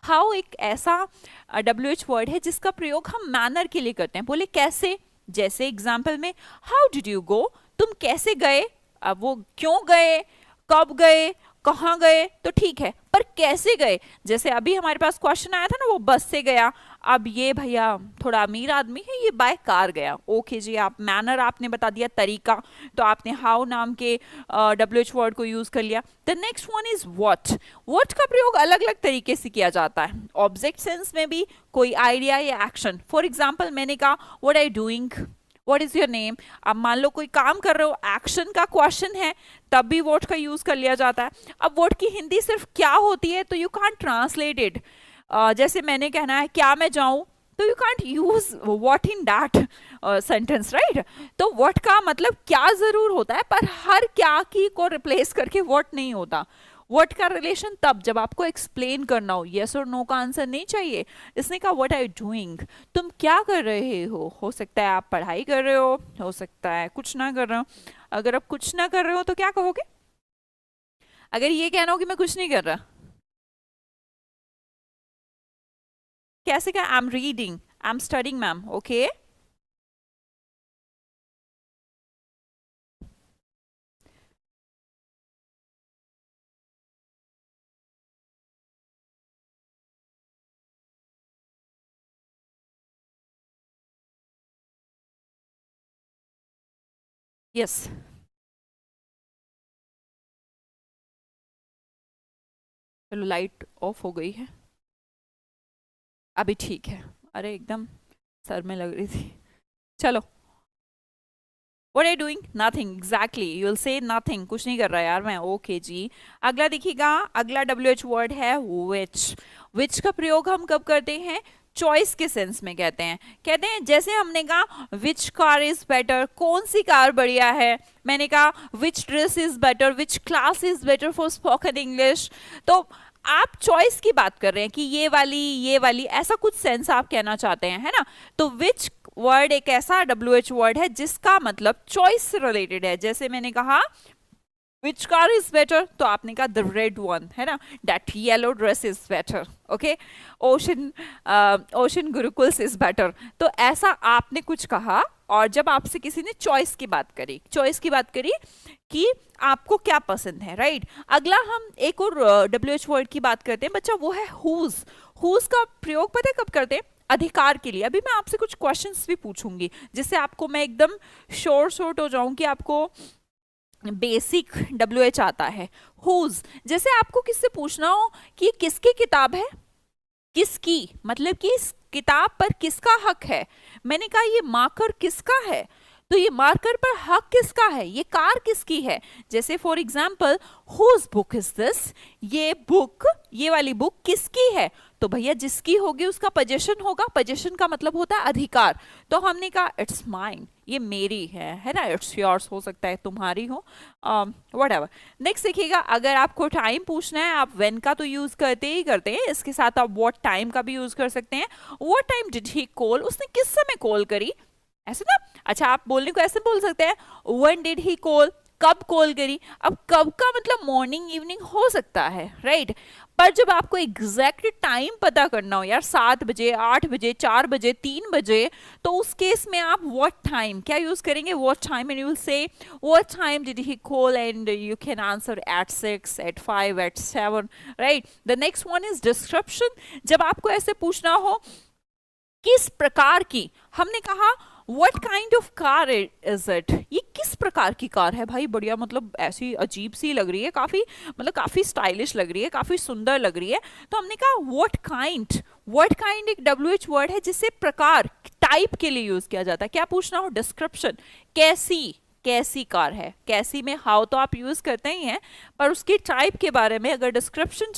How एक ऐसा WH word है जिसका प्रयोग हम मैनर के लिए करते हैं। बोले कैसे, जैसे एग्जाम्पल में हाउ डिड यू गो, तुम कैसे गए। अब वो क्यों गए, कब गए, कहाँ गए तो ठीक है, पर कैसे गए, जैसे अभी हमारे पास क्वेश्चन आया था ना, वो बस से गया। अब ये भैया थोड़ा अमीर आदमी है, ये बाय कार गया। ओके जी, आप मैनर आपने बता दिया, तरीका, तो आपने हाउ नाम के WH वर्ड को यूज कर लिया। The next one is what. What का प्रयोग अलग अलग तरीके से किया जाता है, ऑब्जेक्ट सेंस में भी, कोई आइडिया या एक्शन। फॉर एग्जाम्पल मैंने कहा what are you doing, what is your name. अब मान लो कोई काम कर रहे हो, एक्शन का क्वेश्चन है, तब भी व्हाट का यूज कर लिया जाता है। अब व्हाट की हिंदी सिर्फ क्या होती है, तो यू कांट ट्रांसलेट इट। जैसे मैंने कहना है क्या मैं जाऊं, तो you can't use what in that sentence, right. तो व्हाट का मतलब क्या जरूर होता है, पर हर क्या की को रिप्लेस करके व्हाट नहीं होता। व्हाट का रिलेशन तब जब आपको एक्सप्लेन करना हो, यस और नो का आंसर नहीं चाहिए। इसने कहा व्हाट आर यू डूइंग, तुम क्या कर रहे हो सकता है आप पढ़ाई कर रहे हो सकता है कुछ ना कर रहे हो। अगर आप कुछ ना कर रहे हो तो क्या कहोगे, अगर ये कहना हो कि मैं कुछ नहीं कर रहा, कैसे क्या, I am reading, I am studying ma'am, okay. Yes, चलो लाइट ऑफ हो गई है, अभी ठीक है। अरे एकदम सर में लग रही थी। चलो, What are you doing? Nothing. Exactly. You will say nothing. कुछ नहीं कर रहा यार मैं। ओके जी। अगला देखिएगा, अगला WH वर्ड है which। which का प्रयोग हम कब करते हैं, चॉइस के सेंस में कहते हैं जैसे हमने कहा विच कार इज बेटर, कौन सी कार बढ़िया है। मैंने कहा which dress is better, which class is better for spoken English. तो आप चॉइस की बात कर रहे हैं कि ये वाली ऐसा कुछ सेंस आप कहना चाहते हैं, है ना। तो विच वर्ड एक ऐसा WH वर्ड है जिसका मतलब चॉइस से रिलेटेड है। जैसे मैंने कहा विच कार इज बेटर, तो आपने कहा द रेड वन, है ना, that yellow dress is better, okay. Ocean gurukuls is better. तो ऐसा आपने कुछ कहा, और जब आपसे किसी ने चॉइस की बात करी कि आपको क्या पसंद है, राइट। अगला हम एक और WH वर्ड की बात करते हैं बच्चा, वो है हुज। हुज का प्रयोग पता है कब करते हैं, अधिकार के लिए। अभी मैं आपसे कुछ क्वेश्चंस भी पूछूंगी जिससे आपको मैं एकदम शॉर्ट हो जाऊं कि आपको बेसिक WH आता है। हुज, जैसे आपको किससे पूछना हो कि किसकी किताब है, किसकी मतलब कि इस किताब पर किसका हक है। मैंने कहा ये मार्कर किसका है, तो ये मार्कर पर हक किसका है, ये कार किसकी है। जैसे for example whose book is this, ये वाली बुक किसकी है, तो भैया जिसकी होगी उसका पोजेशन होगा। पोजेशन का मतलब होता है अधिकार। तो हमने कहा इट्स माइन, ये मेरी है ना। इट्स योर्स हो सकता है तुम्हारी हो, व्हाटएवर। नेक्स्ट देखिएगा, अगर आपको टाइम पूछना है आप व्हेन का तो यूज करते हैं, इसके साथ आप व्हाट टाइम का भी यूज कर सकते हैं। What time did he call, उसने किस समय कॉल करी, ऐसे ना। अच्छा, आप बोलने को ऐसे बोल सकते हैं व्हेन डिड ही कॉल, कब कॉल करी। अब कब का मतलब मॉर्निंग इवनिंग हो सकता है, राइट। पर जब आपको एग्जैक्ट टाइम पता करना हो यार, 7 बजे, 8 बजे, 4 बजे, 3 बजे, तो उस केस में आप व्हाट टाइम क्या यूज करेंगे, what time, and you will say what time did he call, and you can answer at 6, at 5, at 7, right. The next one is description. जब आपको ऐसे पूछना हो किस प्रकार की, हमने कहा What kind of car is it? ये किस प्रकार की कार है भाई, बढ़िया मतलब ऐसी अजीब सी लग रही है, काफी मतलब काफी स्टाइलिश लग रही है, काफी सुंदर लग रही है। तो हमने कहा what kind एक WH वर्ड है जिससे प्रकार टाइप के लिए यूज किया जाता है। क्या पूछना हो, डिस्क्रिप्शन, कैसी कार है। कैसी में हाउ तो आप यूज करते ही हैं, पर उसकी टाइप के बारे में अगर डिस्क्रिप्शन